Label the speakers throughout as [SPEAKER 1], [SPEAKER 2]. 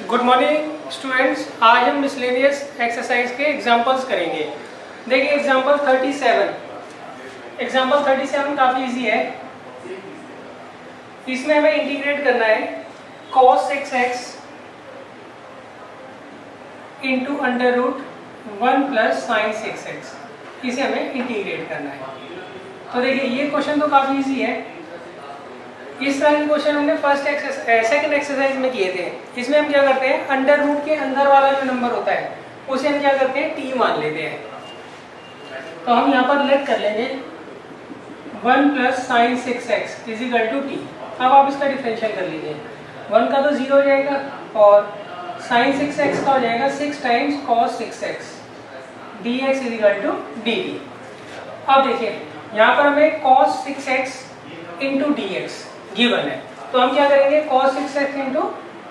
[SPEAKER 1] Good morning students. आज हम miscellaneous exercise के एग्जांपल्स करेंगे। देखिए एग्जांपल 37। एग्जांपल 37 काफ़ी इजी है। इसमें हमें इंटीग्रेट करना है cos 6x into under root 1 plus sine 6x। इसे हमें इंटीग्रेट करना है। तो देखिए ये क्वेश्चन तो काफ़ी इजी है। इस तरह के क्वेश्चन हमने सेकंड एक्सरसाइज में किए थे। इसमें हम क्या करते हैं, अंडर रूट के अंदर वाला जो नंबर होता है उसे हम क्या करते हैं, t मान लेते हैं। तो हम यहाँ पर लेट कर लेंगे 1 plus sine 6x equal to T. अब आप इसका डिफरेंशियल कर लीजिए। 1 का तो 0 हो जाएगा और साइन 6x का हो जाएगा 6 times cos 6x dx equal to dt। अब देखिए यहाँ पर हमें cos 6x into dx given है, तो हम क्या करेंगे, cos 6x इंटू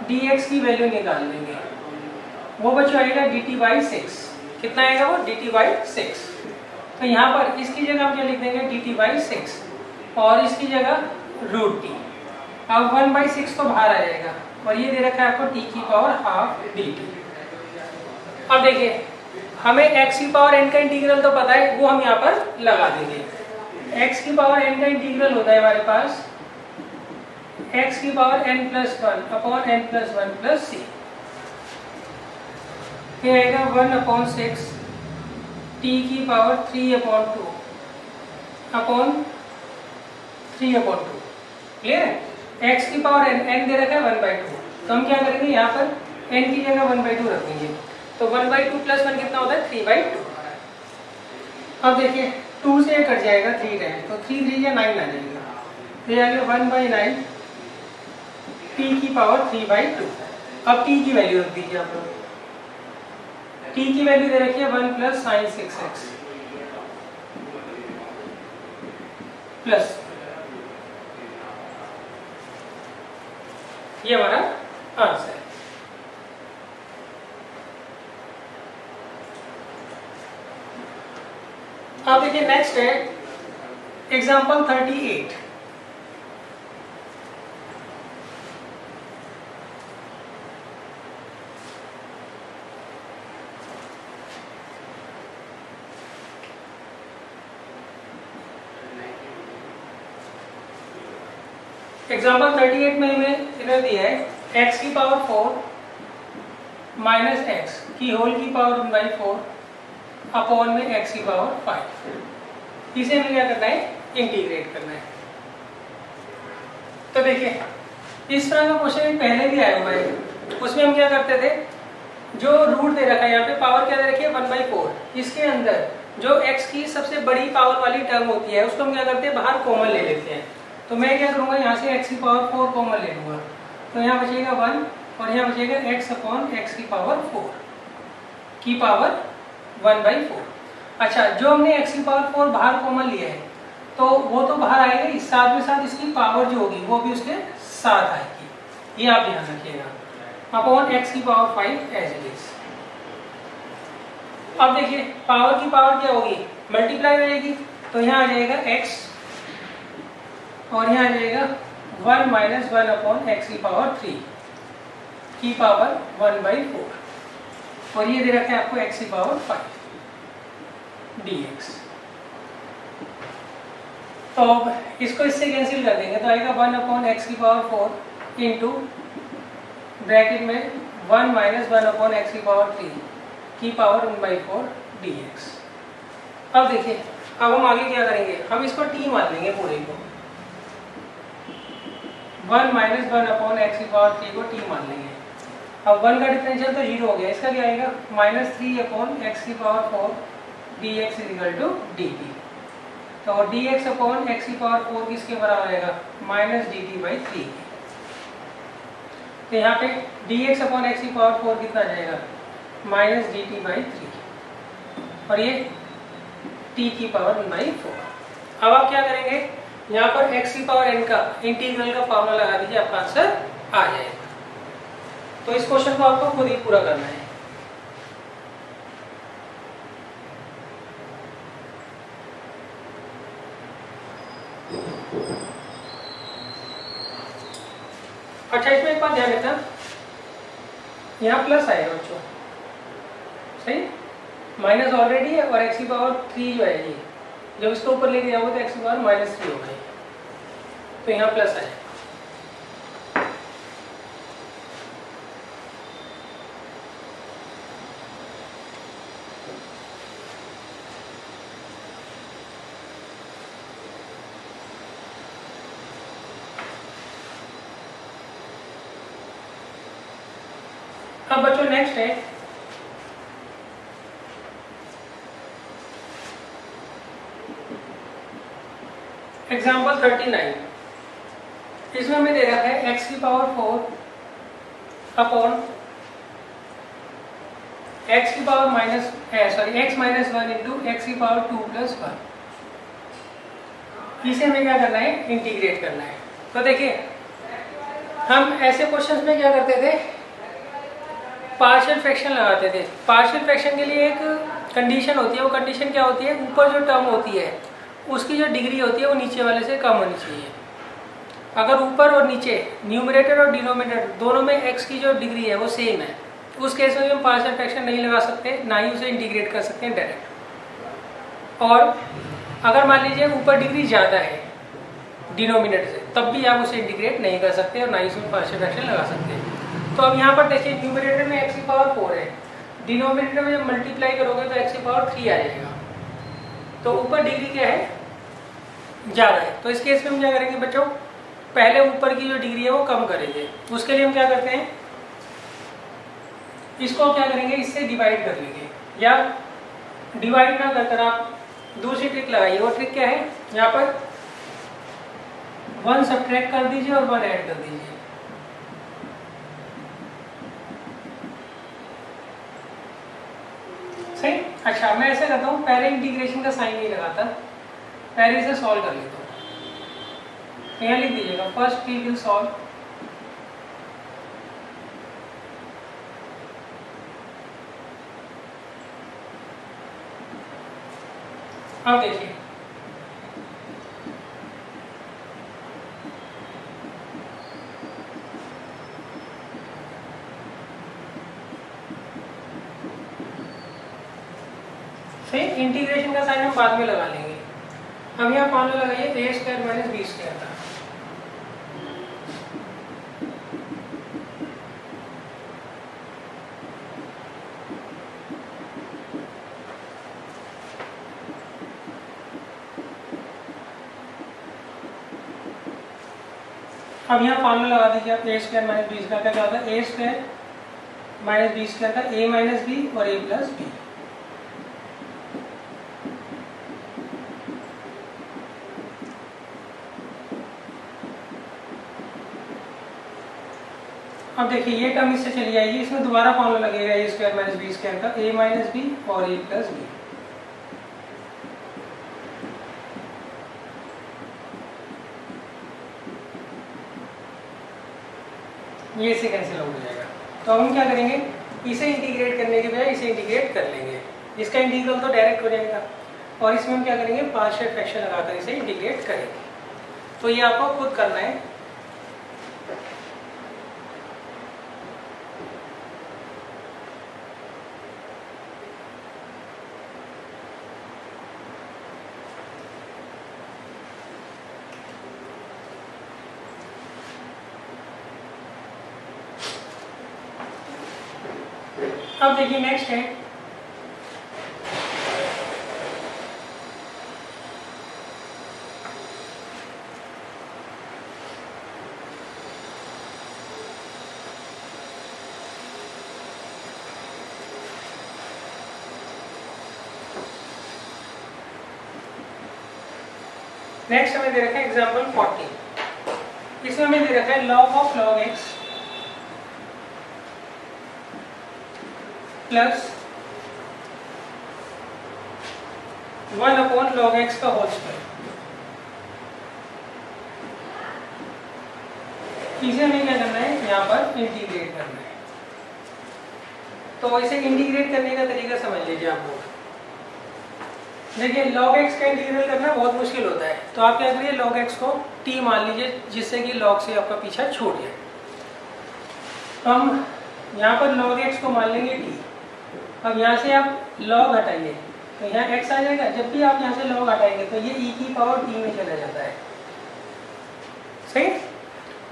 [SPEAKER 1] dx की वैल्यू निकाल लेंगे। वो बच्चों आएगा dt बाई 6। कितना आएगा वो, dt बाई 6। तो यहाँ पर इसकी जगह हम क्या लिख देंगे, dt बाई 6 और इसकी जगह रूट टी। अब 1 बाई 6 तो बाहर आ जाएगा और ये दे रखा है आपको t की पावर हाफ dt। अब देखिए हमें x की पावर n का इंटीग्रल तो पता है, वो हम यहाँ पर लगा देंगे। x की पावर n का इंटीग्रल होता है हमारे पास x की power n plus 1 upon n plus 1 plus c. फिर आएगा 1 अपॉन 6 t की power 3 upon 2 upon 3 upon 2। Clear है। x की पावर n दे रखा है 1/2, तो हम क्या करेंगे, यहाँ पर n की जगह 1/2 रख देंगे। तो 1/2 प्लस 1 कितना होता है, 3/2। अब देखिए 2 से कट जाएगा 3 टाइम, तो 3 3 या 9 आ जाएगा। फिर आगे 1/9 t की पावर 3/2। अब t की वैल्यू रख दीजिए आप लोग। t की वैल्यू दे रखी है 1 प्लस साइन 6x प्लस, ये हमारा आंसर है। अब देखिए नेक्स्ट है एग्जांपल 38। एग्जाम्पल 38 में हमें इधर दिया है x की पावर 4 माइनस एक्स की होल की पावर 1/4 अपॉन में x की पावर 5। इसे हमें क्या करना है, इंटीग्रेट करना है। तो देखिए इस तरह का क्वेश्चन पहले भी आया हुआ है। उसमें हम क्या करते थे, जो रूट दे रखा है यहाँ पे पावर क्या दे रखी है 1/4, इसके अंदर जो x की सबसे बड़ी पावर वाली टर्म होती है उसको हम क्या करते हैं, बाहर कॉमन ले लेते हैं। तो मैं क्या करूंगा, यहाँ से x की पावर 4 कॉमन ले लूंगा, तो यहाँ बचेगा 1 और यहाँ बचेगा x अपॉन x की पावर 4 की पावर 1/4। अच्छा, जो हमने x की पावर 4 बाहर कॉमन लिया है तो वो तो बाहर आएगा ही, साथ में साथ इसकी पावर जो होगी वो भी उसके साथ आएगी। ये आप ध्यान रखिएगा। अपॉन x की पावर 5 एज इट इज। अब देखिए पावर की पावर क्या होगी, मल्टीप्लाई हो जाएगी, तो यहाँ आ जाएगा x और यहाँ आ जाएगा 1 माइनस 1 अपॉन एक्स की पावर 3 की पावर 1/4 और ये दे रखा है आपको x की पावर 5 dx। तो अब इसको इससे कैंसिल कर देंगे, तो आएगा 1 अपॉन एक्स की पावर 4 इंटू ब्रैकेट में 1 माइनस 1 अपॉन एक्स की पावर 3 की पावर 1/4 dx। अब देखिए अब हम आगे क्या करेंगे, हम इसको t मान लेंगे पूरे को। 1 माइनस 1 अपॉन एक्स की पावर 3 को t मान लेंगे। अब 1 का डिफरेंशियल तो 0 हो गया, इसका क्या आएगा, -3 अपॉन एक्स की power 4 dx equal to dt। तो dx अपॉन एक्स की पावर 4 किसके बराबर आएगा, -dt/3। तो यहाँ पे dx अपॉन एक्स की पावर 4 कितना आ जाएगा, -dt/3 और ये t की पावर 1/4। अब आप क्या करेंगे, यहाँ पर x की पावर n का इंटीग्रल का फॉर्मूला लगा दीजिए, आपका आंसर आ जाएगा। तो इस क्वेश्चन को आपको खुद ही पूरा करना है। अच्छा, इसमें एक बात ध्यान रखना, यहाँ प्लस आएगा बच्चों, सही, माइनस ऑलरेडी है और एक्स की पावर 3 जो है ये जब इसको ऊपर लेके जाओगे तो एक्स की पावर -3 होगा, तो यहाँ प्लस आएगा। अब बच्चों नेक्स्ट है एग्जाम्पल 39। इसमें हमें दे रखा है x की पावर 4 अपॉन x की power x minus 1 into x की पावर 2 प्लस 1। इसे हमें क्या करना है, इंटीग्रेट करना है। तो देखिए हम ऐसे क्वेश्चंस में क्या करते थे, पार्शियल फ्रैक्शन लगाते थे। पार्शियल फ्रैक्शन के लिए एक कंडीशन होती है, वो कंडीशन क्या होती है, ऊपर जो टर्म होती है उसकी जो डिग्री होती है वो नीचे वाले से कम होनी चाहिए। अगर ऊपर और नीचे न्यूमरेटर और डिनोमिनेटर दोनों में x की जो डिग्री है वो सेम है, उस केस में हम पार्शियल फ्रैक्शन नहीं लगा सकते, ना ही उसे इंटीग्रेट कर सकते हैं डायरेक्ट। और अगर मान लीजिए ऊपर डिग्री ज़्यादा है डिनोमिनेटर से, तब भी आप उसे इंटीग्रेट नहीं कर सकते और ना ही उसमें पार्शियल फ्रैक्शन लगा सकते हैं। तो अब यहाँ पर देखिए न्यूमरेटर में x की पावर 4 है, डिनोमिनेटर में जब मल्टीप्लाई करोगे तो x की पावर 3 आ जाएगा। तो ऊपर डिग्री क्या है, ज़्यादा है। तो इस केस में हम क्या करेंगे बच्चों, पहले ऊपर की जो डिग्री है वो कम करेंगे। उसके लिए हम क्या करते हैं, इसको क्या करेंगे, इससे डिवाइड कर लेंगे, या डिवाइड ना कर आप दूसरी ट्रिक लगाइए। वो ट्रिक क्या है, यहाँ पर 1 सब्ट्रैक्ट कर दीजिए और 1 ऐड कर दीजिए। सही। अच्छा मैं ऐसे करता हूँ, पहले इंटीग्रेशन का साइन नहीं लगाता, पहले इसे सॉल्व कर लेता हूँ। यहाँ लिख दीजिएगा फर्स्ट वी विल सॉल्व। अब देखिए सही, इंटीग्रेशन का साइन हम बाद में लगा लेंगे। हम यहाँ फॉर्मूला लगाइए a square minus B square का। अब यहाँ फॉर्मूला लगा दीजिए आप, A square minus B square का क्या होता है, A square minus B square का ए माइनस बी और ए प्लस बी। अब देखिए ये टर्म इससे चली जाएगी, इसमें दोबारा फॉर्मूला लगेगा ए स्क्वायर माइनस बी स्क्वायर का ए माइनस बी और ए प्लस बी। ये इससे कैंसिल आउट हो जाएगा। तो हम क्या करेंगे, इसे इंटीग्रेट करने के बजाय इसे इंटीग्रेट कर लेंगे। इसका इंटीग्रल तो डायरेक्ट हो जाएगा और इसमें हम क्या करेंगे, पार्शियल फ्रैक्शन लगाकर इसे इंटीग्रेट करेंगे। तो ये आपको खुद करना है। अब देखिए नेक्स्ट है नेक्स्ट हमें दे रखा है एग्जाम्पल 40। इसमें हमें दे रखा है log of log x plus 1 upon log x का होल स्क्वायर। इसे हमें क्या करना है, यहाँ पर इंटीग्रेट करना है। तो इसे इंटीग्रेट करने का तरीका समझ लीजिए आप लोग। देखिए log x का इंटीग्रल करना बहुत मुश्किल होता है, तो आप क्या करिए, log x को t मान लीजिए, जिससे कि log से आपका पीछा छूट जाए। तो हम यहाँ पर log x को मान लेंगे t। अब यहाँ से आप log हटाइए तो यहाँ x आ जाएगा। जब भी आप यहाँ से log हटाएंगे तो ये e की पावर t में चला जाता है, सही।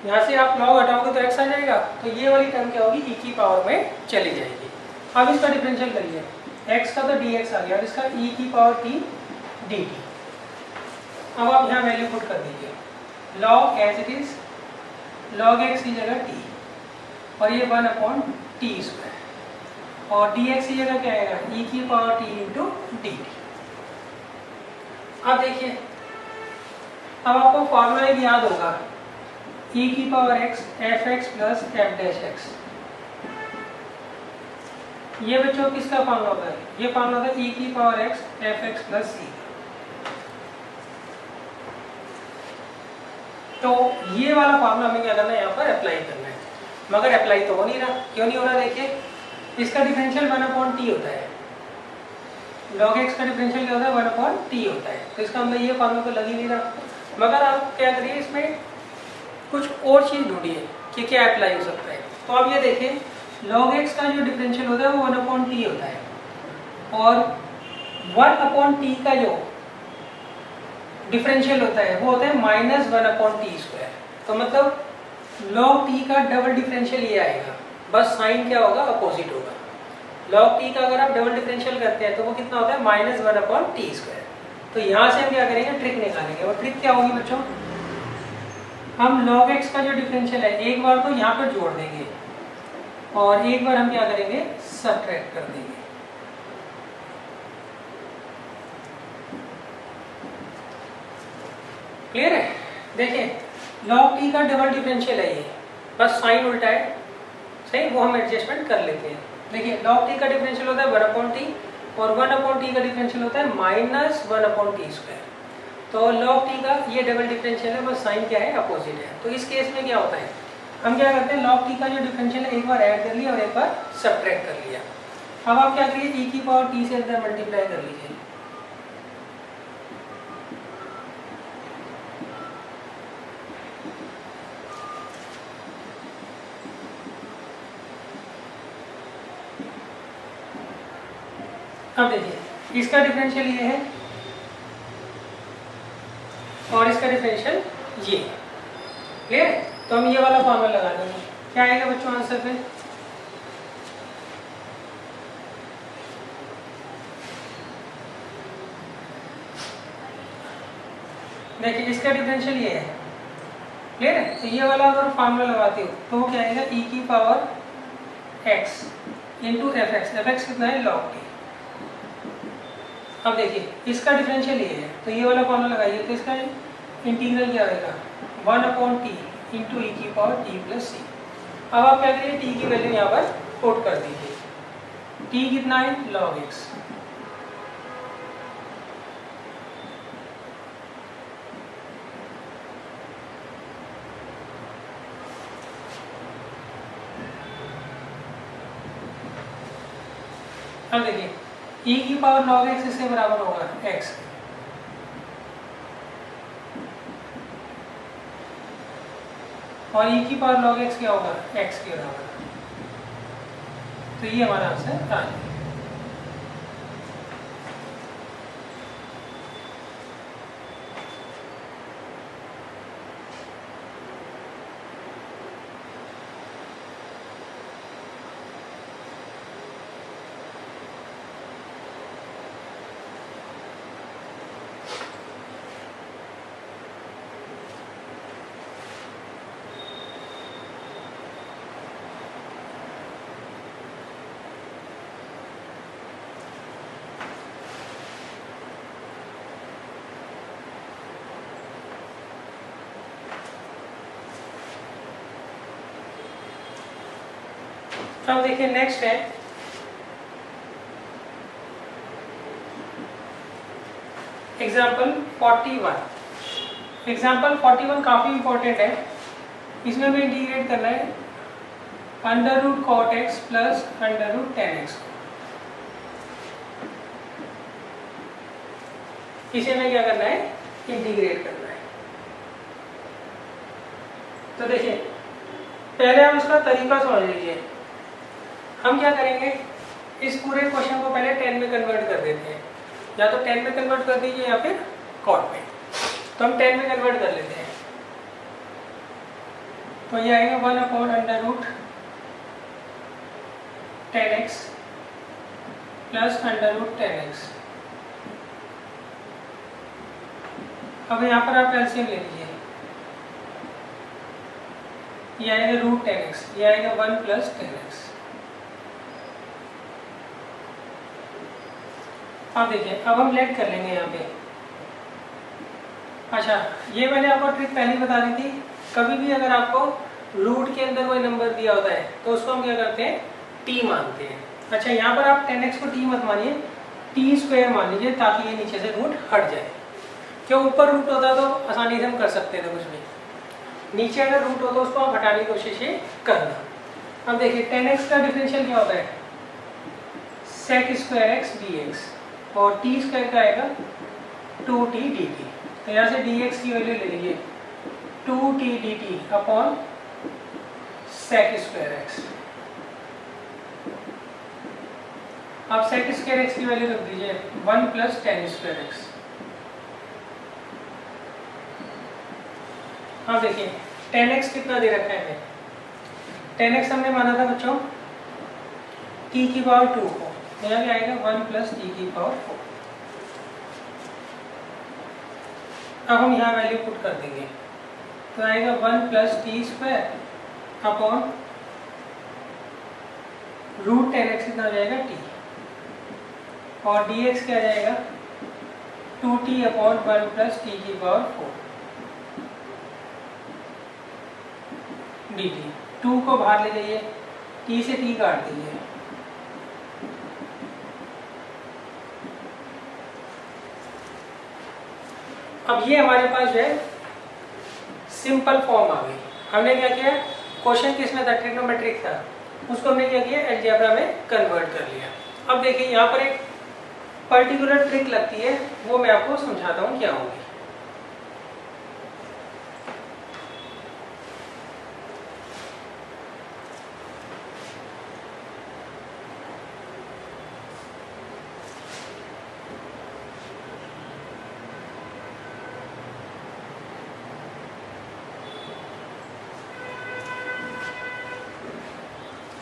[SPEAKER 1] यहाँ से आप log हटाओगे तो x आ जाएगा, तो ये वाली टर्म क्या होगी, e की पावर में चली जाएगी। अब इसका डिफरेंशियल करिए, x का तो dx आ गया और इसका e की पावर t dt। अब आप यहाँ वैल्यू पुट कर दीजिए, log as it is log x की जगह t और ये 1/t², और dx की जगह क्या आएगा, e की पावर t इंटू dt। अब देखिए, अब आपको फॉर्मूला एक याद होगा, e की power x f(x) plus f'(x)। ये बच्चों किसका फॉर्मूला होता है, ये फॉर्मूला होता है e की power x f(x) plus c। तो ये वाला फॉर्मूला हमें क्या करना है, यहाँ पर अप्लाई करना है, मगर अप्लाई तो हो नहीं रहा। क्यों नहीं हो रहा, देखिए इसका डिफरेंशियल 1/t होता है, log x का डिफरेंशियल क्या होता है, 1/t होता है। तो इसका मतलब ये फॉर्मूला तो लग ही नहीं रहा। मगर आप क्या करिए, इसमें कुछ और चीज़ ढूंढिए कि क्या अप्लाई हो सकता है। तो आप ये देखिए, log x का जो डिफरेंशियल होता है वो 1/t होता है, और 1/t का जो डिफरेंशियल होता है वो होता है -1/t²। तो मतलब log t का डबल डिफरेंशियल ये आएगा, बस साइन क्या होगा, अपोजिट होगा। log t का अगर आप डबल डिफरेंशियल करते हैं तो वो कितना होता है, -1/t²। तो यहाँ से हम क्या करेंगे, ट्रिक निकालेंगे। और ट्रिक क्या होगी बच्चों, हम log x का जो डिफरेंशियल है एक बार तो यहाँ पर जोड़ देंगे और एक बार हम क्या करेंगे, सबट्रैक्ट कर देंगे। क्लियर है। देखिए log t का डबल डिफरेंशियल है ये, बस साइन उल्टा है, सही, वो हम एडजस्टमेंट कर लेते हैं। देखिए log t का डिफरेंशियल होता है 1/t और 1/t का डिफरेंशियल होता है -1/t²। तो log t का ये डबल डिफरेंशियल है, बस साइन क्या है, अपोजिट है। तो इस केस में क्या होता है, हम क्या करते हैं, log t का जो डिफरेंशियल है एक बार ऐड कर लिया और एक बार सबट्रैक्ट कर लिया। अब आप क्या करिए, e की पावर t से अंदर मल्टीप्लाई कर लीजिए। अब देखिए इसका डिफरेंशियल ये है और इसका डिफरेंशियल ये, क्लियर। तो हम ये वाला फॉर्मूला लगा देंगे, क्या आएगा बच्चों आंसर पे, देखिए इसका डिफरेंशियल ये है, क्लियर है। तो ये वाला अगर फार्मूला लगाते हो तो वो क्या आएगा, e की पावर x इंटू f(x) कितना है, log t। अब देखिए इसका डिफरेंशियल ये है, तो ये वाला फॉर्मूला लगाइए, तो इसका इंटीग्रल क्या आएगा, 1/t इंटू e की पावर t प्लस c। अब आप क्या करिए, t की वैल्यू यहाँ पर पुट कर दीजिए, t कितना है, log x। अब देखिए e की पावर log x इसके बराबर होगा x, और e की पावर log x क्या होगा, x के बराबर। तो ये हमारा आंसर आ जाएगा। अब देखिए नेक्स्ट है एग्जाम्पल 41। एग्जाम्पल 41 काफ़ी इंपॉर्टेंट है, इसमें भी इंटीग्रेट करना है √cot x plus √tan x। इसे में क्या करना है, इंटीग्रेट करना है। तो देखिए पहले हम इसका तरीका समझ लीजिए। हम क्या करेंगे, इस पूरे क्वेश्चन को पहले 10 में कन्वर्ट कर देते हैं, या तो 10 में कन्वर्ट कर दीजिए या फिर कॉट में। तो हम 10 में कन्वर्ट कर लेते हैं। तो ये आएगा 1/10x प्लस √10x। अब यहाँ पर आप एलसीएम ले लीजिए, ये आएगा √10x, ये आएगा 1 + 10x। अब देखिए, अब हम लेट कर लेंगे यहाँ पे। अच्छा, ये मैंने आपको ट्रिक पहले ही बता दी थी, कभी भी अगर आपको रूट के अंदर कोई नंबर दिया होता है तो उसको हम क्या करते हैं, t मानते हैं। अच्छा, यहाँ पर आप 10x को t मत मानिए, t² मान लीजिए, ताकि ये नीचे से रूट हट जाए। क्यों, ऊपर रूट होता तो आसानी से हम कर सकते थे कुछ भी, नीचे अगर रूट हो तो उसको आप हटाने की कोशिश करना। अब देखिए 10x का डिफरेंशियल क्या होता है, sec² dx, और t² का आएगा 2t dt। तो यहाँ से dx की वैल्यू ले लीजिए 2t dt upon sec² x। आप sec² x की वैल्यू रख दीजिए 1 + tan² x। हाँ देखिए 10x कितना दे रखा है, 10x हमने माना था बच्चों t⁴ को, यहाँ भी आएगा 1 + t⁴। अब हम यहाँ वैल्यू पुट कर देंगे, तो आएगा 1 + t² अपॉन √10x कितना हो जाएगा t, और dx क्या जाएगा 2t अपॉन 1 + t⁴ dt। 2 को बाहर ले जाइए, t से t काट दीजिए। अब ये हमारे पास जो है सिंपल फॉर्म आ गई। हमने क्या किया, क्वेश्चन किस में था, ट्रिग्नोमेट्रिक था, उसको हमने क्या किया, अलजेब्रा में कन्वर्ट कर लिया। अब देखिए यहाँ पर एक पर्टिकुलर ट्रिक लगती है, वो मैं आपको समझाता हूँ क्या होगी।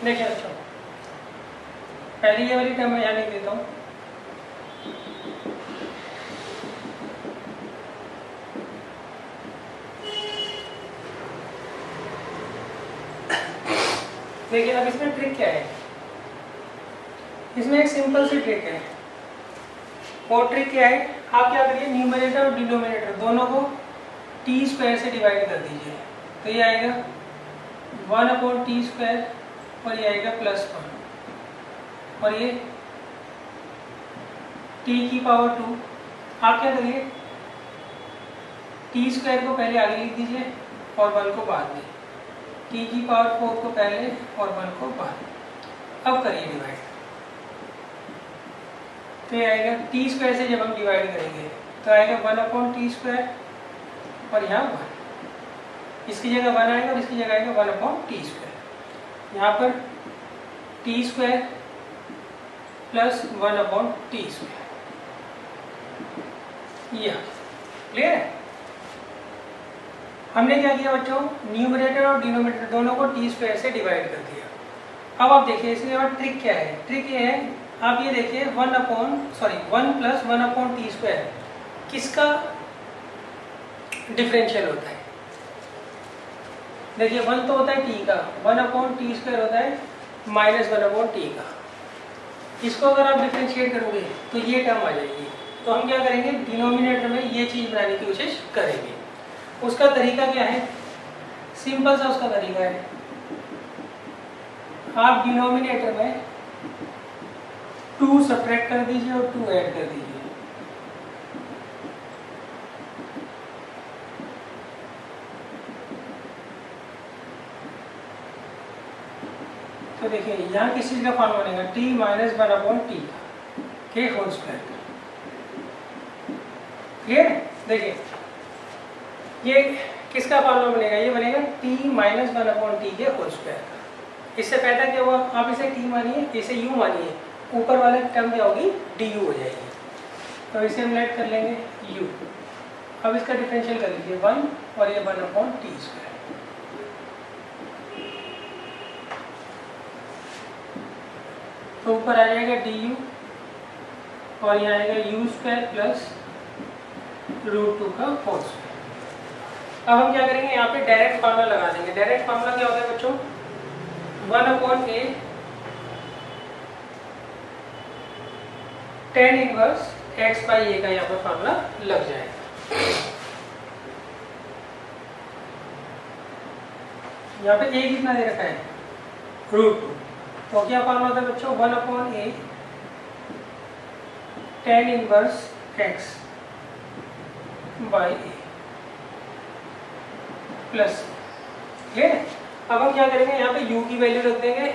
[SPEAKER 1] देखिए बच्चों, पहले ये वाली टर्म मैं यहाँ लिख देता हूँ, देखिए अब इसमें ट्रिक क्या है, इसमें एक सिंपल सी ट्रिक है। और ट्रिक क्या है, आप क्या करिए, न्यूमरेटर और डिनोमिनेटर दोनों को t² से डिवाइड कर दीजिए। तो ये आएगा 1/t², और ये आएगा +1, और ये t⁴ आप क्या करिए, t² को पहले आगे लिख दीजिए और 1 को बाद में, t⁴ को पहले और 1 को बाद में। अब करिए डिवाइड, तो ये आएगा t² से जब हम डिवाइड करेंगे तो आएगा 1/t², और यहाँ 1, इसकी जगह 1 आएगा और इसकी जगह आएगा 1/t²। यहाँ पर t² + 1/t², यह क्लियर है। हमने क्या किया बच्चों, न्यूमरेटर और डिनोमिनेटर दोनों को t² से डिवाइड कर दिया। अब आप देखिए इसके बाद ट्रिक क्या है, ट्रिक ये है, आप ये देखिए 1 + 1/t², किसका डिफरेंशियल होता है। देखिए 1 तो होता है t का, 1/t² होता है -1/t का। इसको अगर आप डिफरेंशिएट करोगे तो ये टर्म आ जाएगी। तो हम क्या करेंगे, डिनोमिनेटर में ये चीज़ बनाने की कोशिश करेंगे। उसका तरीका क्या है, सिंपल सा उसका तरीका है, आप डिनोमिनेटर में 2 सब्ट्रैक्ट कर दीजिए और 2 ऐड कर दीजिए। तो देखिए यहाँ किस चीज़ का फॉर्म बनेगा, t - 1/t के होल स्क्वायर। क्लियर है। देखिए ये किसका फॉर्मूला बनेगा, ये बनेगा t - 1/t के होल स्क्वायर का। इससे पैदा क्या हुआ, आप इसे t मानिए, इसे u मानिए, ऊपर वाले टर्म क्या होगी du हो जाएगी। तो इसे हम लेट कर लेंगे u। अब इसका डिफरेंशियल कर लीजिए 1 और ये 1/t²। तो ऊपर आ जाएगा du और यहाँ आएगा u² प्लस √2 का होल स्क्वायर। अब हम क्या करेंगे, यहाँ पे डायरेक्ट फार्मूला लगा देंगे। डायरेक्ट फार्मूला क्या होता है बच्चों, 1/a tan इनवर्स x/a का यहाँ पर फार्मूला लग जाएगा। यहाँ पे a कितना दे रखा है, √2। तो क्या फार्मूला होता है बच्चों, 1/a tan inverse x/a plus. Clear है। अब हम क्या करेंगे, यहाँ पे u की वैल्यू रख देंगे,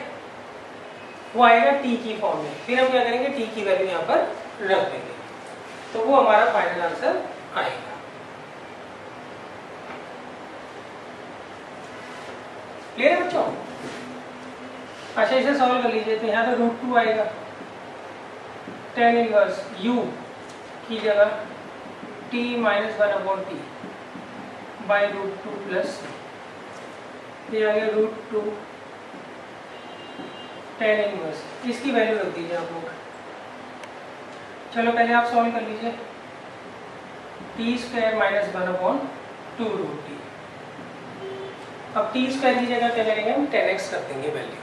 [SPEAKER 1] वो आएगा t की फॉर्म में। फिर हम क्या करेंगे, t की वैल्यू यहाँ पर रख देंगे, तो वो हमारा फाइनल आंसर आएगा। क्लियर है बच्चों। अच्छा, इसे सॉल्व कर लीजिए। तो यहाँ पे √2 आएगा, tan इनवर्स u की जगह t - 1/t बाई √2 प्लस ये आ गया √2 tan इनवर्स। इसकी वैल्यू रख दीजिए आप लोग। चलो पहले आप सॉल्व कर लीजिए, t² - 1/2 √t। अब t² की जगह क्या करेंगे, हम 10x कर देंगे वैल्यू।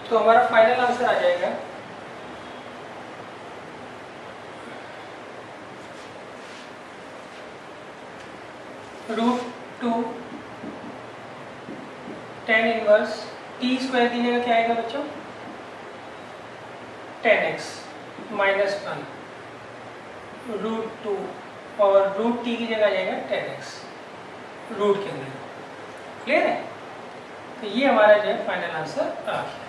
[SPEAKER 1] तो हमारा फाइनल आंसर आ जाएगा √2 tan इनवर्स t² की जगह क्या आएगा बच्चों, 10x -1 √2 और √t की जगह आ जाएगा 10x रूट के अंदर। क्लियर है। तो ये हमारा जो है फाइनल आंसर आ गया।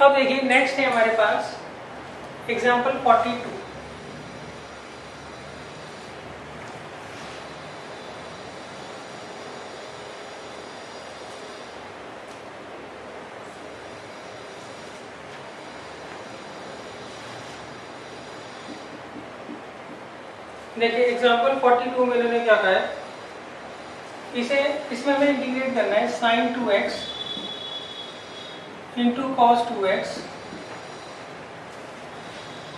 [SPEAKER 1] अब देखिए नेक्स्ट है हमारे पास एग्जाम्पल 42। देखिए एग्जाम्पल 42 में इन्होंने क्या कहा है, इसमें हमें इंटीग्रेट करना है sin 2x into cos 2x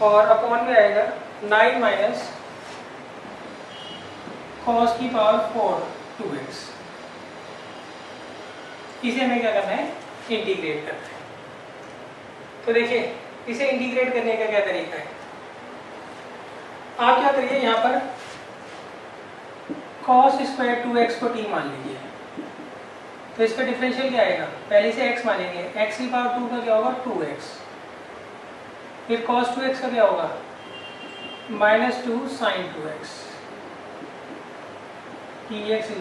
[SPEAKER 1] और अपॉन में आएगा 9 माइनस cos की पावर 4 2x। इसे हमें क्या करना है, इंटीग्रेट करना है। तो देखिए इसे इंटीग्रेट करने का क्या तरीका है, आप क्या करिए, यहाँ पर cos² 2x को t मान लीजिए। तो इसका डिफरेंशियल क्या आएगा, पहले से x मानेंगे, x की पावर 2 का क्या होगा 2x, फिर cos 2x का क्या होगा -2 sin 2x dx =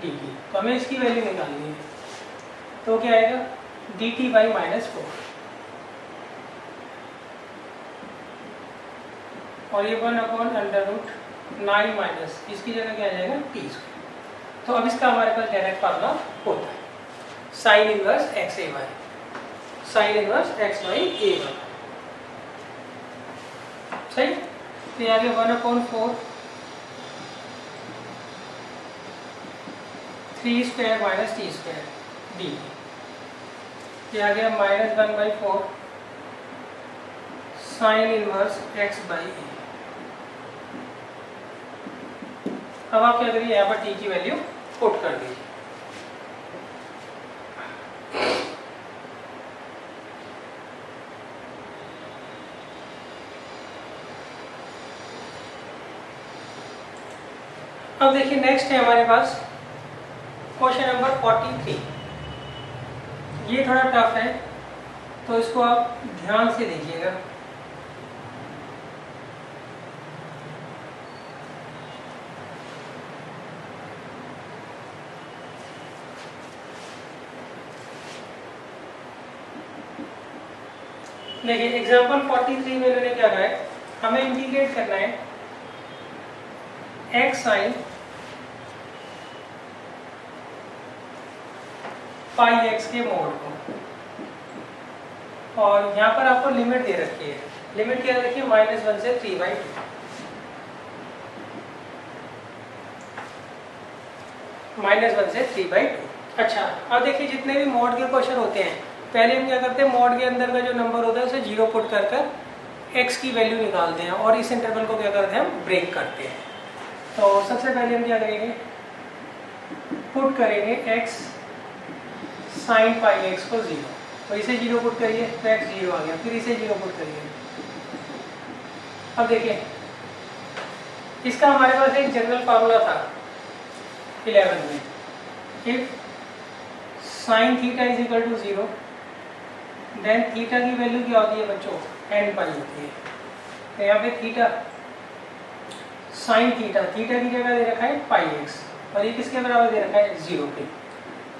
[SPEAKER 1] dt। तो हमें इसकी वैल्यू निकालनी है। तो क्या आएगा dt बाई -4 और ये 1/√9 माइनस इसकी जगह क्या आ जाएगा t²। तो अब इसका हमारे पास डायरेक्ट फार्मूला होता है sin inverse x/a/y, sin inverse x/a/y। सही। तो ये आ गया 1/4 3² - t² dt। ये आ गया -1/4 sin इनवर्स x/a। अब आप क्या करिए, यहाँ पर t की वैल्यू पुट कर दीजिए। अब देखिए नेक्स्ट है हमारे पास क्वेश्चन नंबर 43। ये थोड़ा टफ है, तो इसको आप ध्यान ध्यान से देखिएगा। देखिए एग्जाम्पल 43 में मैंने क्या कहा है, हमें इंटीग्रेट करना है x साइन पाई x के मोड को, और यहाँ पर आपको लिमिट दे रखी है। लिमिट क्या रखी है? -1 से 3/2। -1 से 3/2। अच्छा, अब देखिए जितने भी मोड के क्वेश्चन होते हैं, पहले हम क्या करते हैं, मोड के अंदर का जो नंबर होता है उसे 0 पुट कर x की वैल्यू निकालते हैं और इस इंटरवल को क्या करते हैं, हम ब्रेक करते हैं। तो सबसे पहले हम क्या करेंगे, पुट करेंगे x साइन पाई x को 0, तो इसे 0 पुट करिए तो x 0 आ गया, फिर इसे 0 पुट करिए। अब देखिए इसका हमारे पास एक जनरल फार्मूला था 11 में, if sine theta is equal to 0 then theta की वैल्यू क्या होती है बच्चों, n पाई होती है। तो यहाँ पे थीटा साइन थीटा की जगह दे रखा है पाई x, और ये किसके बराबर दे रखा है, 0 के।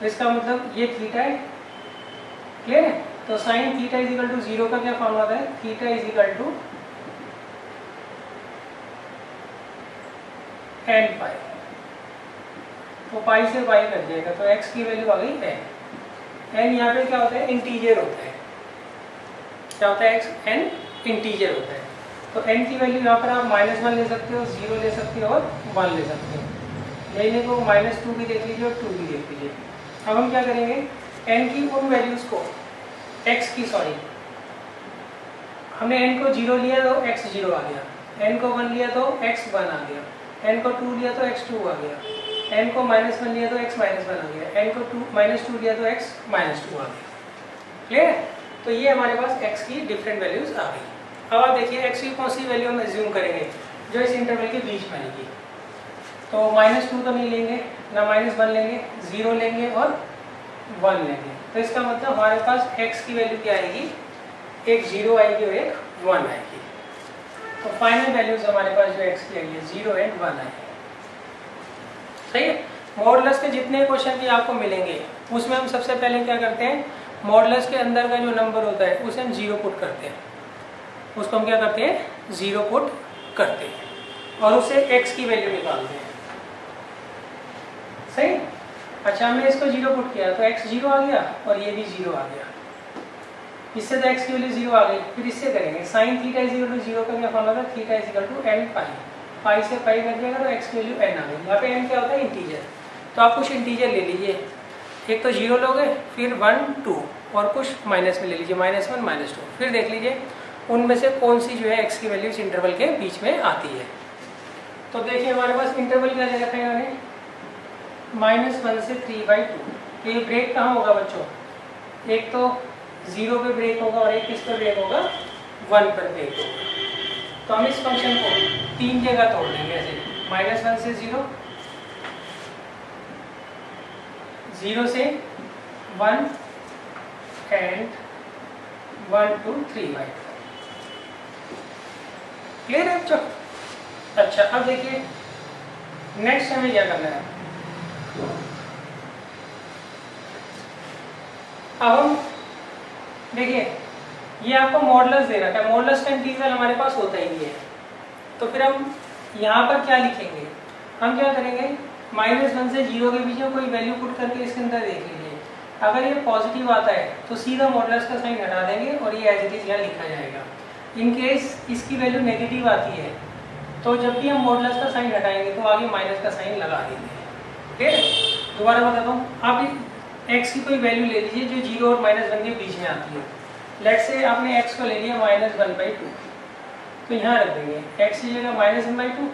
[SPEAKER 1] तो इसका मतलब ये थीटा है, क्लियर है। तो sine theta is equal to 0 का क्या फॉर्मूला है, theta is equal to n pi, तो पाई से पाई कट जाएगा, तो x की वैल्यू आ गई n। यहाँ पे क्या होता है, इंटीजर होता है, क्या होता है, x n इंटीजर होता है। तो n की वैल्यू यहाँ पर आप -1 ले सकते हो, 0 ले सकते हो और 1 ले सकते हो। लेने को -2 भी देख लीजिए और 2 भी देख लीजिए। अब हम क्या करेंगे, n की उन वैल्यूज़ को हमने n को 0 लिया तो x 0 आ गया, n को 1 लिया तो x 1 आ गया, n को 2 लिया तो x 2 आ गया, n को -1 लिया तो x -1 आ गया, n को -2 लिया तो x -2 आ गया, क्लियर है। तो ये हमारे पास x की डिफरेंट वैल्यूज आ गई। अब आप देखिए x की कौन सी वैल्यू हम एज्यूम करेंगे जो इस इंटरवल के बीच में आएगी। तो -2 तो नहीं लेंगे, ना -1 लेंगे, 0 लेंगे और 1 लेंगे। तो इसका मतलब हमारे पास x की वैल्यू क्या आएगी, एक 0 आएगी और एक 1 आएगी। तो फाइनल वैल्यूज हमारे पास जो x की आएगी 0 और 1 आएगी, सही है। मॉडुलस के जितने क्वेश्चन भी आपको मिलेंगे उसमें हम सबसे पहले क्या करते हैं, मॉडुलस के अंदर का जो नंबर होता है उसे हम 0 पुट करते हैं, उसको हम क्या करते हैं, 0 पुट करते हैं और उससे x की वैल्यू निकालते हैं, सही। अच्छा, हमने इसको 0 पुट किया तो x 0 आ गया और ये भी 0 आ गया, इससे तो x की वैल्यू 0 आ गई। फिर इससे करेंगे sine theta is equal to 0 का क्या फॉर्मूला था, theta is equal to n pi, pi से पाई कट जाएगा तो x की वैल्यू n आ गई। यहाँ पे n क्या होता है, इंटीजर। तो आप कुछ इंटीजर ले लीजिए, एक तो 0 लोगे, फिर 1 2 और कुछ माइनस में ले लीजिए, -1 -2। फिर देख लीजिए उनमें से कौन सी जो है x की वैल्यू इस इंटरवल के बीच में आती है। तो देखिए हमारे पास इंटरवल क्या दे रखा है मैंने, -1 से 3/2। तो ये ब्रेक कहाँ होगा बच्चों, एक तो 0 पे ब्रेक होगा और एक किस पर ब्रेक होगा, 1 पर ब्रेक होगा। तो हम इस फंक्शन को 3 जगह तोड़ देंगे ऐसे, -1 से 0, 0 से 1 एंड 1 to 3/2। क्लियर है बच्चों। अच्छा, अब देखिए नेक्स्ट हमें क्या करना है। अब हम देखिए ये आपको मॉडुलस दे रखा है, मॉडुलस का इंटीग्रल हमारे पास होता ही नहीं है। तो फिर हम यहाँ पर क्या लिखेंगे, हम क्या करेंगे, -1 से 0 के बीच में कोई वैल्यू पुट करके इसके अंदर देख लीजिए। अगर ये पॉजिटिव आता है तो सीधा मॉडुलस का साइन हटा देंगे और ये एज इट इज यहाँ लिखा जाएगा। इन केस इसकी वैल्यू नेगेटिव आती है तो जब भी हम मॉडुलस का साइन हटाएंगे तो आगे माइनस का साइन लगा देंगे, ठीक है। दोबारा बताता हूँ, आप x की कोई वैल्यू ले लीजिए जो 0 और -1 के बीच में आती है। लेट्स से आपने x को ले लिया -1/2, तो यहाँ रख देंगे x की जगह -1/2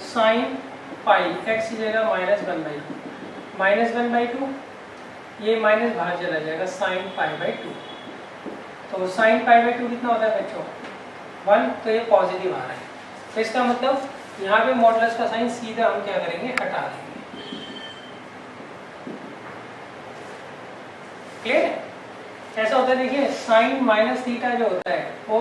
[SPEAKER 1] साइन पाई, x की जगह -1/2, -1/2 ये माइनस बाहर चला जाएगा, साइन पाई/2। तो साइन पाई/2 कितना होता है बच्चों, 1। तो ये पॉजिटिव आ रहा है, तो इसका मतलब यहाँ पे मॉडुलस का साइन सीधा हम क्या करेंगे, हटा देंगे। क्लियर है। ऐसा होता है, देखिए साइन माइनस थीटा जो होता है वो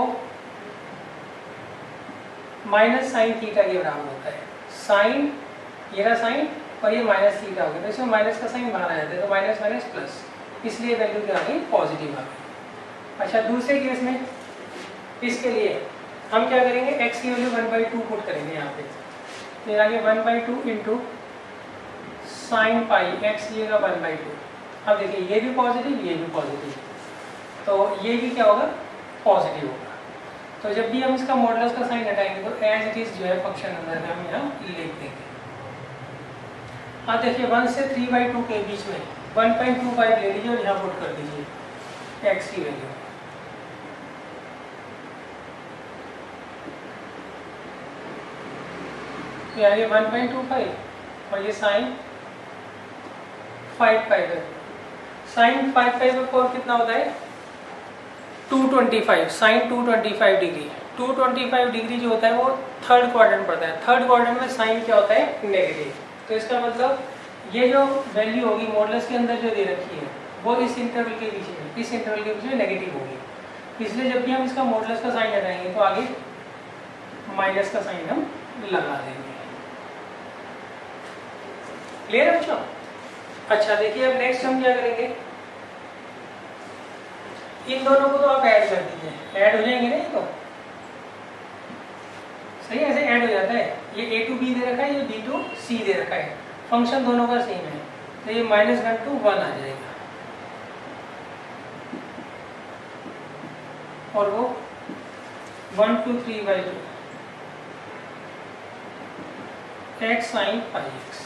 [SPEAKER 1] माइनस साइन थीटा के बराबर होता है। साइन, ये रहा साइन और ये माइनस थीटा हो गया, तो इसमें माइनस का साइन बाहर आ जाता है, तो माइनस माइनस प्लस, इसलिए वैल्यू क्या आ गई, पॉजिटिव आ गई। अच्छा दूसरे केस में, इसके लिए हम क्या करेंगे, x की वैल्यू 1/2 पुट करेंगे यहाँ पे, फिर आगे 1/2 इंटू साइन पाई x लिएगा 1/2। अब देखिए ये भी पॉजिटिव, ये भी पॉजिटिव, तो ये भी क्या होगा, पॉजिटिव होगा। तो जब भी हम इसका मॉडुलस का साइन हटाएंगे तो एज इट इज जो है फंक्शन अंदर में हम यहाँ लिख देंगे। अब देखिए 1 से 3/2 के बीच में 1.25 ले लीजिए और यहाँ पुट कर दीजिए x की वैल्यू। तो यार ये 1.25 और ये साइन 5 है। साइन 5 पर कितना होता है, 225, साइन 225 डिग्री। 225 डिग्री जो होता है वो थर्ड क्वाड्रेंट पड़ता है। थर्ड क्वाड्रेंट में साइन क्या होता है, नेगेटिव। तो इसका मतलब ये जो वैल्यू होगी मॉडुलस के अंदर जो दे रखी है वो इस इंटरवल के बीच में, इस इंटरवल के बीच में नेगेटिव होगी। इसलिए जब भी हम इसका मॉडुलस का साइन हटाएंगे तो आगे माइनस का साइन हम लगा देंगे। क्लियर है बच्चों? अच्छा देखिए अब नेक्स्ट हम क्या करेंगे, इन दोनों को तो आप ऐड कर दीजिए, ऐड हो जाएंगे ना, ये तो सही ऐसे ऐड हो जाता है। ये a to b दे रखा है, ये b to c दे रखा है, फंक्शन दोनों का सेम है, तो ये -1 to 1 आ जाएगा और वो 1 to 3/2 x sin pi x।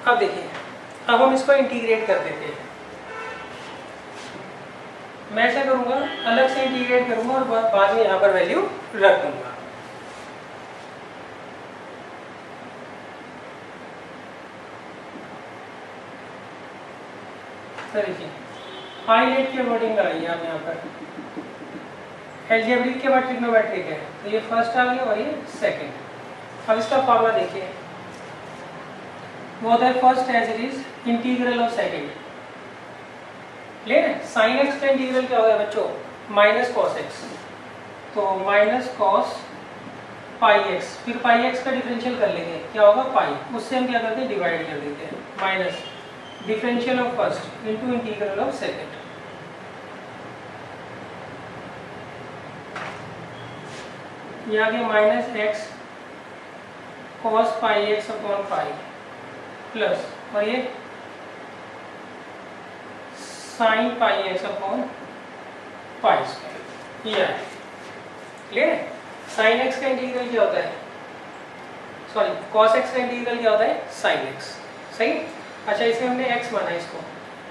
[SPEAKER 1] अब देखिए, अब हम इसको इंटीग्रेट कर देते हैं। मैं ऐसा करूंगा, अलग से इंटीग्रेट करूंगा और बाद में यहाँ पर वैल्यू रख दूंगा। तो देखिए हाईलाइट के अकॉर्डिंग लगाइए आप यहाँ पर, एल्जेब्रिक के बाद ट्रिग्नोमेट्रिक है, तो ये फर्स्ट आ गया और ये सेकंड। अब इसका फॉर्मूला देखिए, वो होता है first as it is integral of second. Clear है? साइन एक्स का इंटीग्रल क्या होगा बच्चों, माइनस कॉस एक्स, तो माइनस कॉस पाई एक्स, फिर पाई एक्स का डिफरेंशियल कर लेंगे, क्या होगा पाई, उससे हम क्या करते हैं डिवाइड कर देते हैं, minus differential of first into integral of second. ये आ गया minus x cos pi x upon pi plus, और ये sine pi x upon pi square, ये है। क्लियर है? साइन एक्स का इंटीग्रल क्या होता है, सॉरी कॉस एक्स का इंटीग्रल क्या होता है, साइन एक्स। सही। अच्छा इसमें हमने एक्स माना इसको,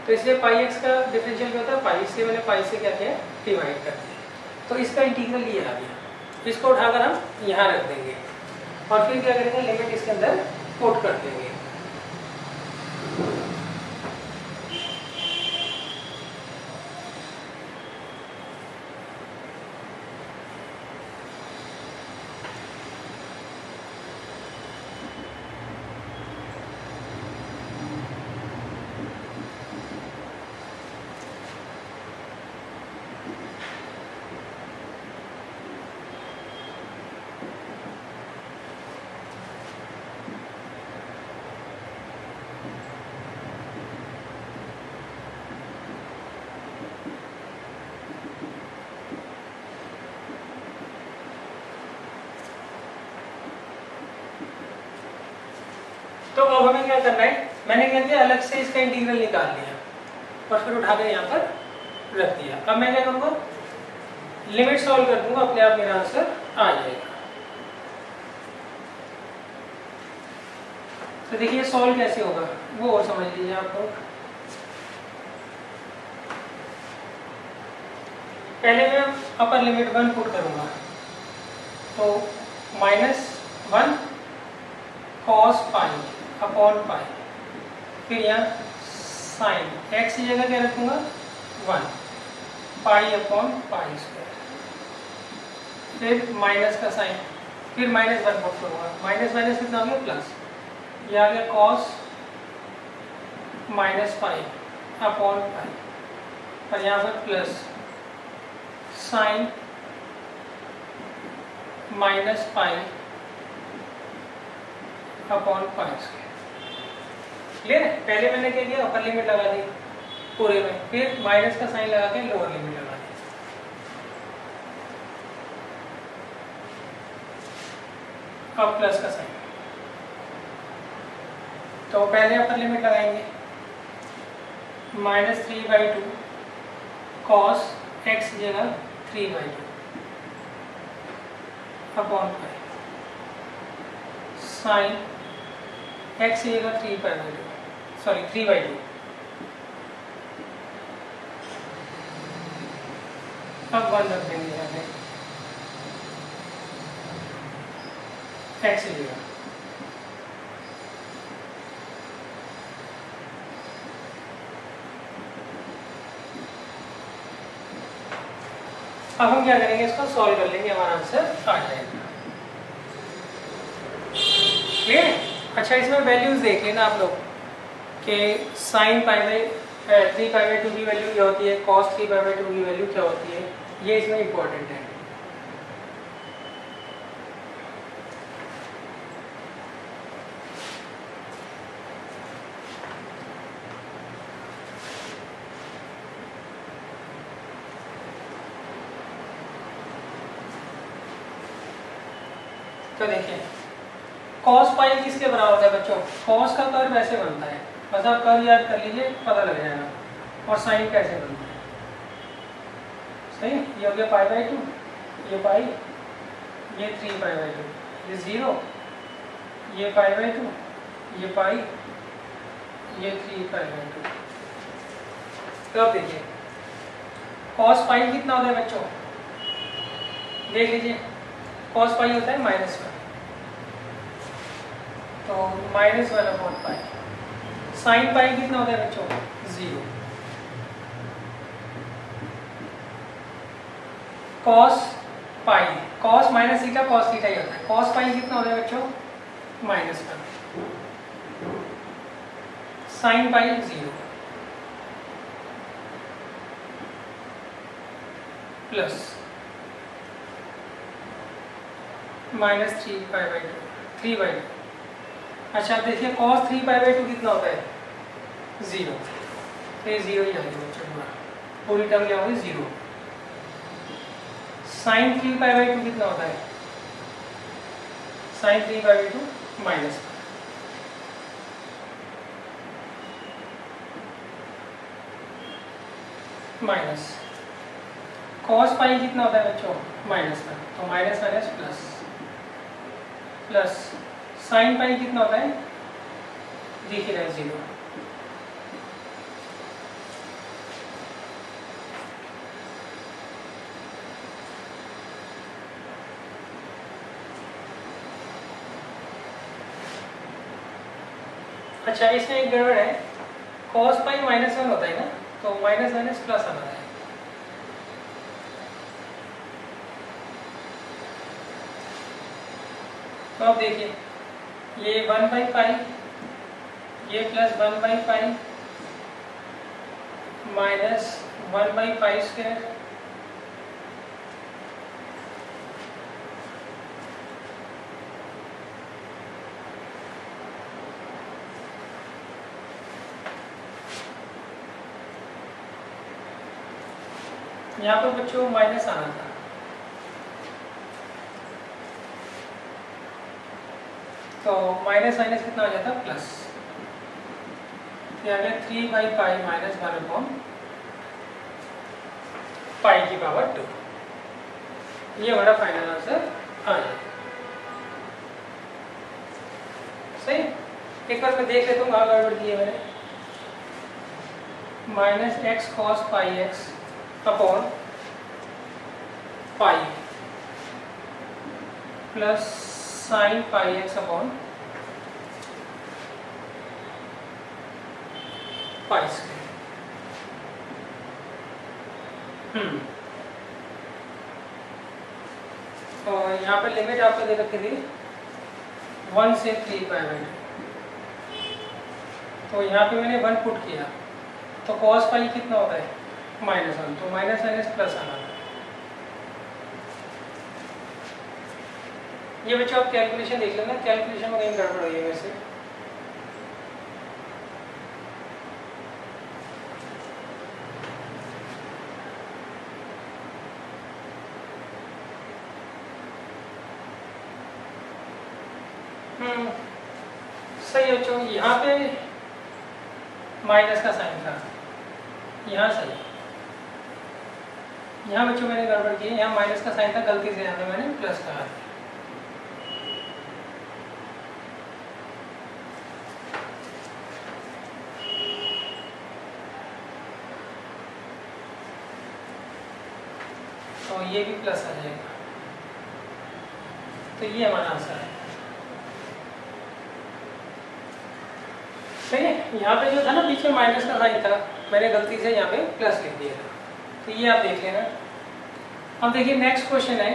[SPEAKER 1] तो इसलिए पाई एक्स का डिफरेंशियल क्या होता है पाई, इसलिए मैंने पाई से क्या किया डिवाइड कर दिया, तो इसका इंटीग्रल ये आ गया। इसको उठाकर हम यहाँ रख देंगे और फिर क्या करेंगे, लिमिट इसके अंदर पुट कर देंगे। तो अब हमें क्या करना है, मैंने क्या किया अलग से इसका इंटीग्रल निकाल लिया और फिर उठाकर यहाँ पर रख दिया। अब मैं क्या करूँगा, लिमिट सॉल्व कर दूंगा, अपने आप मेरा आंसर आ जाएगा। तो देखिए सॉल्व कैसे होगा वो और समझ लीजिए आप लोग। पहले मैं अपर लिमिट 1 पुट करूंगा, तो -1 cos पाई अपॉन पाई, फिर यहाँ साइन एक्स की जगह क्या रखूंगा 1 पाई अपॉन पाई स्क्वायर, फिर माइनस का साइन, फिर -1 पुट करूंगा, माइनस माइनस कितना हो गया प्लस, ये आ गया cos minus pi upon pi, और यहाँ पर plus sign minus pi upon pi square. Clear है? पहले मैंने क्या किया, अपर लिमिट लगा दी पूरे में, फिर माइनस का साइन लगा के लोअर लिमिट लगा दी। अब प्लस का साइन, तो पहले अपर लिमिट लगाएंगे, -3/2 कॉस एक्स जगह 3/2 अपॉन पाई साइन एक्स जगह 3/2 अब 1 रख देंगे यहाँ पे एक्स जगह। अब हम क्या करेंगे, इसको सॉल्व कर लेंगे, हमारा आंसर आ जाएगा। क्लियर? अच्छा, इसमें वैल्यूज देख लेना आप लोग कि साइन π/3π/2 की वैल्यू क्या होती है, cos 3π/2 की वैल्यू क्या होती है, ये इसमें इम्पोर्टेंट है। तो देखिए cos पाई किसके बराबर है बच्चों, cos का कर्व ऐसे बनता है, बस आप कर्व याद कर लीजिए, पता लग जाएगा। और साइन कैसे बनता है, सही, ये हो गया π/2, ये पाई, ये 3π/2, ये 0, ये π/2, ये पाई, ये 3π/2। तो अब देखिए cos पाई कितना होता है बच्चों, देख लीजिए, cos पाई होता है -1, तो -1/पाई। साइन पाई कितना होता है बच्चों, 0। cos pi, cos minus theta cos theta ही होता है, cos पाई कितना होता है बच्चों, -1। Sine pi 0 plus -3π/2। अच्छा देखिए cos 3π/2 कितना होता है, 0, तो ये 0 ही आएगा बच्चों, पूरी टर्म क्या होगी 0। साइन 3π/2 कितना होता है, साइन 3π/2 -1। माइनस cos पाई कितना होता है बच्चों, -1, तो minus plus, plus sine pi कितना होता है, दिख ही रहा है 0। अच्छा, इसमें एक गड़बड़ है, cos पाई -1 होता है ना, तो माइनस प्लस आना है। तो अब देखिए ये 1/पाई, ये प्लस 1/पाई माइनस 1/पाई स्क्वायर, यहाँ पर बच्चों माइनस आना था, तो माइनस कितना हो जाता, प्लस, तो आ गया 3/पाई -1/पाई की पावर 2। ये हमारा फाइनल आंसर आ जाएगा। सही, एक बार मैं देख लेता हूँ, आगे गड़बड़ की है मैंने, -x cos πx upon pi plus sign πx upon pi square. और यहाँ पर लिमिट आपको दे रखी थी 1 से 3π/2, तो यहाँ पे मैंने 1 पुट किया, तो cos पाई कितना होता है -1, तो माइनस माइनस प्लस आना है। ये बच्चों आप कैलकुलेशन देख लेना, कैलकुलेशन में कहीं गड़बड़ हुई है वैसे। सही बच्चों, यहाँ पे माइनस का साइन था, यहाँ सही। यहाँ बच्चों मैंने गड़बड़ की, यहाँ माइनस का साइन था, गलती से यहाँ पे मैंने प्लस कहा। तो ये भी प्लस आ जाएगा, तो ये हमारा आंसर है। सही है। यहाँ पे जो था ना पीछे माइनस का साइन था, मैंने गलती से यहाँ पे प्लस लिख दिया था, तो ये आप देख लेना। अब देखिए नेक्स्ट क्वेश्चन है,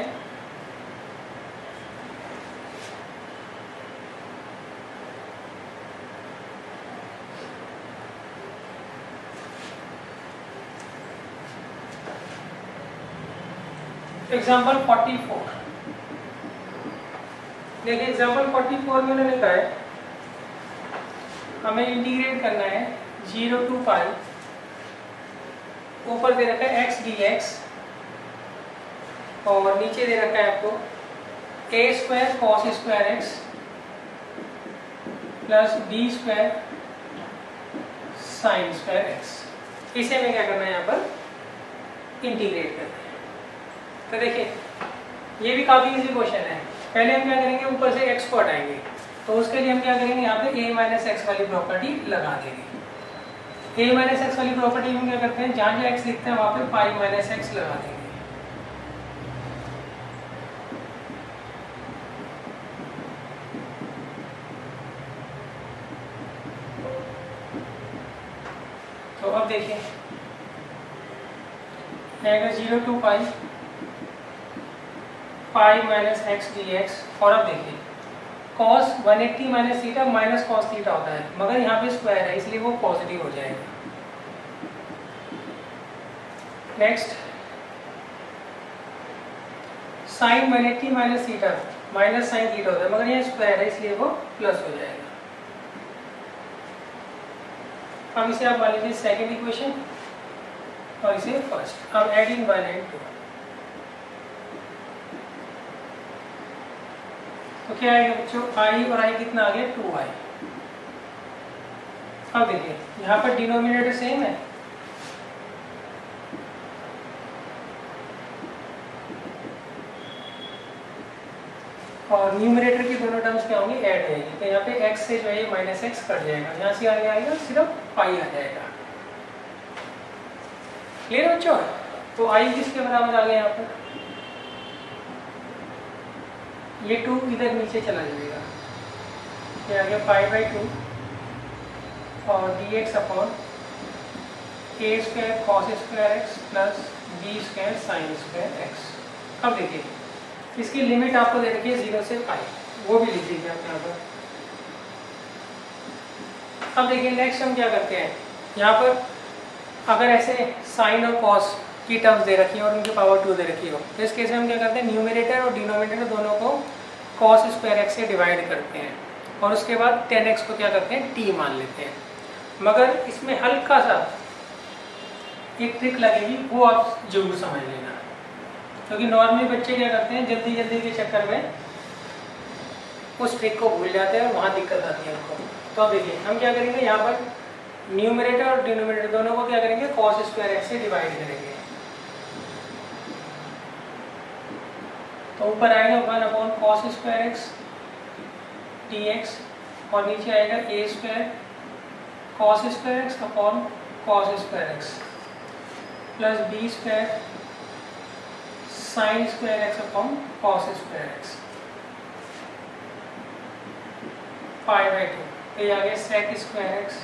[SPEAKER 1] एग्जाम्पल 44। देखिए एग्जाम्पल 44 में उन्होंने कहा है हमें इंटीग्रेट करना है 0 to पाई, ऊपर दे रखा है x dx और नीचे दे रखा है आपको a square cos square x plus b square sine square x। इसे हमें क्या करना है यहाँ पर इंटीग्रेट करना है। तो देखिए ये भी काफ़ी इजी क्वेश्चन है। पहले हम क्या करेंगे, ऊपर से x को हटाएंगे, तो उसके लिए हम क्या करेंगे, यहाँ पे a माइनस एक्स वाली प्रॉपर्टी लगा देंगे। a माइनस एक्स वाली प्रॉपर्टी में क्या करते हैं, जहाँ जहाँ x लिखते हैं वहाँ पे पाई माइनस एक्स लगा देंगे। तो अब देखिए आएगा 0 to pi pi minus x D x. और अब देखिए cos 180 minus theta minus cos theta होता है, मगर यहाँ पे स्क्वायर है इसलिए वो पॉजिटिव हो जाएगा। Next sine 180 minus theta minus sine theta होता है, मगर यहाँ स्क्वायर है इसलिए वो प्लस हो जाएगा। अब इसे आप मान लीजिए सेकेंड इक्वेशन और इसे फर्स्ट। अब एडिंग 1 and 2, तो क्या आएगा बच्चों, i और i कितना आ गया 2i। अब देखिए यहाँ पर डिनोमिनेटर सेम है, और न्यूमरेटर की दोनों टर्म्स क्या होंगी, ऐड रहेगी। तो यहाँ पे x से जो है माइनस एक्स कट जाएगा, यहाँ से आगे आएगा सिर्फ पाई आ जाएगा। क्लियर बच्चों। तो i किसके बराबर आ गया यहाँ पर, ये 2 इधर नीचे चला जाएगा, ये आ गया पाई बाई 2 और dx upon a square cos square x plus b square sine square x. अब देखिए इसकी लिमिट आपको दे रखी है 0 से पाई, वो भी लिख दीजिए आप यहाँ पर। अब देखिए नेक्स्ट हम क्या करते हैं, यहाँ पर अगर ऐसे साइन और कॉस की टर्म्स दे रखी है और उनकी पावर 2 दे रखी हो, तो इस केस में हम क्या करते हैं, न्यूमरेटर और डिनोमिनेटर दोनों को cos स्क्वायर एक्स से डिवाइड करते हैं और उसके बाद 10x को क्या करते हैं t मान लेते हैं। मगर इसमें हल्का सा एक ट्रिक लगेगी, वो आप जरूर समझ लेना, क्योंकि नॉर्मली बच्चे क्या करते हैं जल्दी जल्दी के चक्कर में उस ट्रिक को भूल जाते हैं और वहाँ दिक्कत आती है उनको। तो अब देखिए हम क्या करेंगे, यहाँ पर न्यूमरेटर और डिनोमिनेटर दोनों को क्या करेंगे, cos स्क्वायर एक्स से डिवाइड करेंगे। तो ऊपर आएगा 1 upon cos square x dx और नीचे आएगा a square cos square x upon cos square x plus b square sine square x upon cos square x pi by 2। ये आ गया सेक स्क्वायर एक्स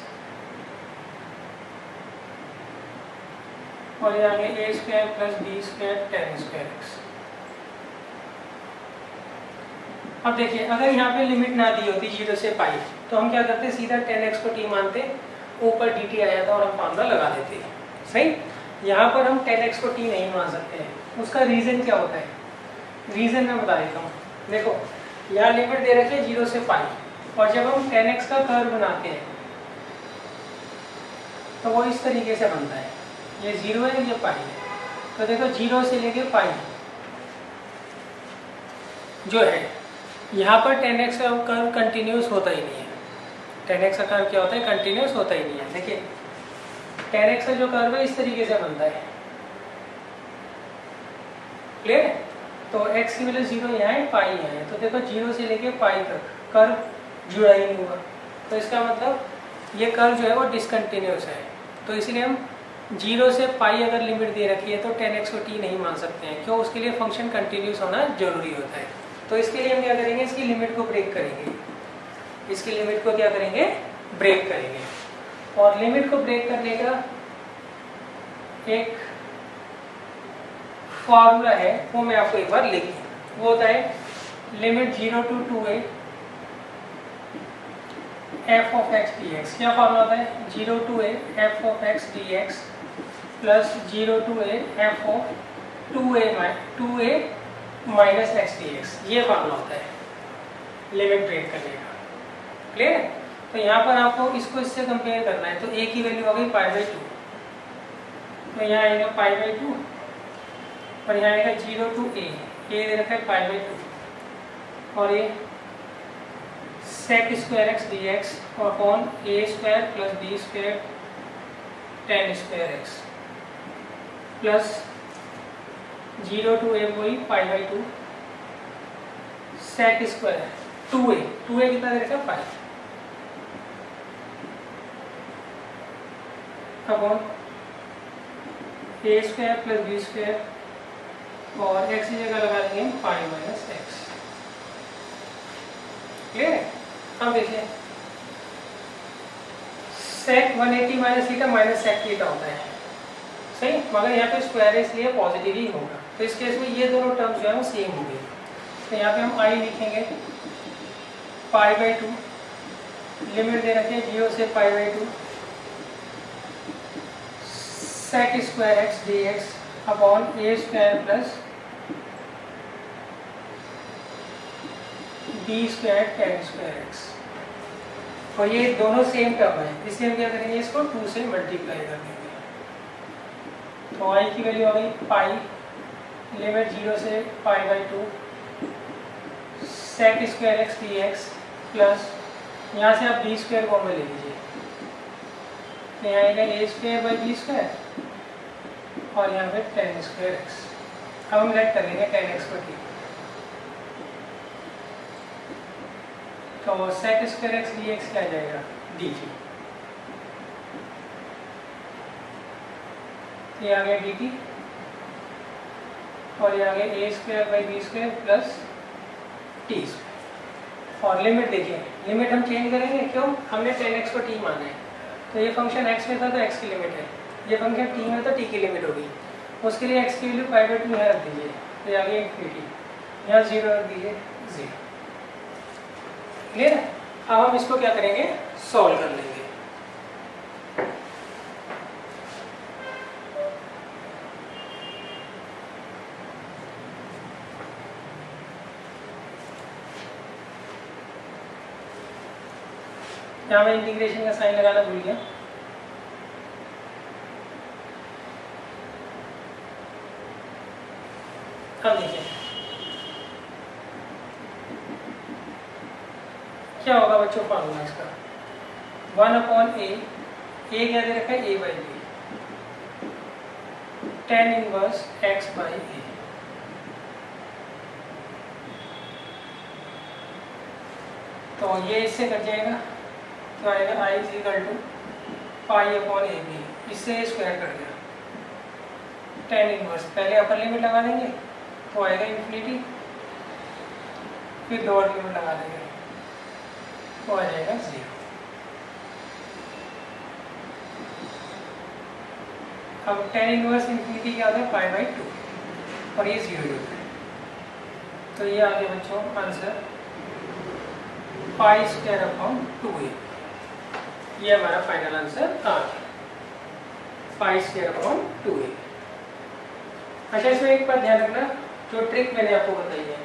[SPEAKER 1] और ये आ गया a square plus b square ten square x. अब देखिए अगर यहाँ पे लिमिट ना दी होती 0 से पाई, तो हम क्या करते, सीधा 10x को t मानते, ऊपर dt आया था और हम फार्मूला लगा देते। सही, यहाँ पर हम 10x को t नहीं मान सकते हैं। उसका रीज़न क्या होता है, रीज़न मैं बता देता हूँ। देखो यहाँ लिमिट दे रखी है 0 से पाई, और जब हम 10x का कर्व बनाते हैं तो वो इस तरीके से बनता है, ये 0 है ये पाई है। तो देखो 0 से लेके पाई जो है, यहाँ पर 10x का कर्व कंटिन्यूस होता ही नहीं है। 10x का कर्व क्या होता है, कंटिन्यूस होता ही नहीं है। देखिए 10x का जो कर्व है इस तरीके से बनता है, क्लियर है। तो x की वैल्यू 0 यहाँ है, पाई यहाँ है, तो देखो 0 से लेके पाई तक कर्व जुड़ा ही नहीं हुआ, तो इसका मतलब ये कर्व जो है वो डिसकंटिन्यूस है। तो इसलिए हम 0 से पाई अगर लिमिट दे रखी है तो 10x को t नहीं मान सकते हैं, क्यों, उसके लिए फंक्शन कंटिन्यूस होना जरूरी होता है। तो इसके लिए हम क्या करेंगे, इसकी लिमिट को ब्रेक करेंगे, इसकी लिमिट को क्या करेंगे, ब्रेक करेंगे। और लिमिट को ब्रेक करने का एक फॉर्मूला है, वो मैं आपको एक बार लिख दूँ। वो होता है limit 0 to 2a f of x dx। क्या फॉर्मूला होता है, 0 to a f of x dx plus 0 to a f of 2a minus x dx। ये फॉर्मूला होता है लिमिट ब्रेक करने का, क्लियर है। तो यहाँ पर आपको इसको इससे कंपेयर करना है, तो a की वैल्यू हो गई π/2, तो यहाँ आएगा π/2 और यहाँ आएगा 0 to a दे रखा है π/2 और ये sec square x dx upon a square plus b square tan square x plus 0 to a वही π/2 sec स्क्वायर 2a कितना दे रखा है, pi upon a square plus b square और x की जगह लगा देंगे पाई माइनस एक्स, क्लियर है। अब देखिए sec 180 minus theta minus sec theta होता है, सही, मगर यहाँ पे स्क्वायर है इसलिए पॉजिटिव ही होगा। तो इस केस में ये दोनों टर्म्स जो है वो सेम होंगे। तो यहाँ पे हम i लिखेंगे π/2, लिमिट दे रखे 0 से π/2 sec square x dx upon a square plus b square tan square x। और ये दोनों सेम टर्म है, इसलिए हम क्या करेंगे, इसको 2 से मल्टीप्लाई कर देंगे। तो i की वैल्यू आ गई पाई, लिमिट 0 से π/2 sec square x dx plus यहाँ से आप b स्क्वायर को में ले लीजिए, यहाँ आएगा a square by b square और यहाँ पे tan स्क्वायर x। अब हम लेट कर लेंगे tan x को t, तो sec स्क्वायर x dx क्या आ जाएगा, dt, ये आ गया dt और ये आ गया a square by b square plus t square. और लिमिट देखिए, लिमिट हम चेंज करेंगे, क्यों, हमने 10x को t माना है, तो ये फंक्शन x में था तो x की लिमिट है, ये फंक्शन t में तो t की लिमिट होगी। उसके लिए x की वैल्यू π/2 यहाँ रख दीजिए, तो आ गई इन्फिनिटी, यहाँ 0 रख दीजिए 0, क्लियर है। अब हम इसको क्या करेंगे, सॉल्व कर लेंगे। यहाँ मैं इंटीग्रेशन का साइन लगाना भूल गया, अब देखिए क्या होगा बच्चों, फॉर्मूला इसका 1/a, क्या दे रखा है, a by B, tan inverse x by a। तो ये इससे कट जाएगा, तो आएगा i is equal to pi upon A B, इससे स्क्वायर कट गया, tan इनवर्स पहले अपर लिमिट लगा देंगे तो आएगा इन्फिनिटी, फिर लोअर लिमिट लगा देंगे तो आ जाएगा 0। अब tan इनवर्स इन्फिनिटी क्या होता है, π/2 और ये 0 होता है। तो ये आ गया बच्चों answer pi square upon 2a। ये हमारा फाइनल आंसर आ गया, पाई स्क्वायर अपॉन 2a। अच्छा, इसमें एक बात ध्यान रखना, जो ट्रिक मैंने आपको बताई है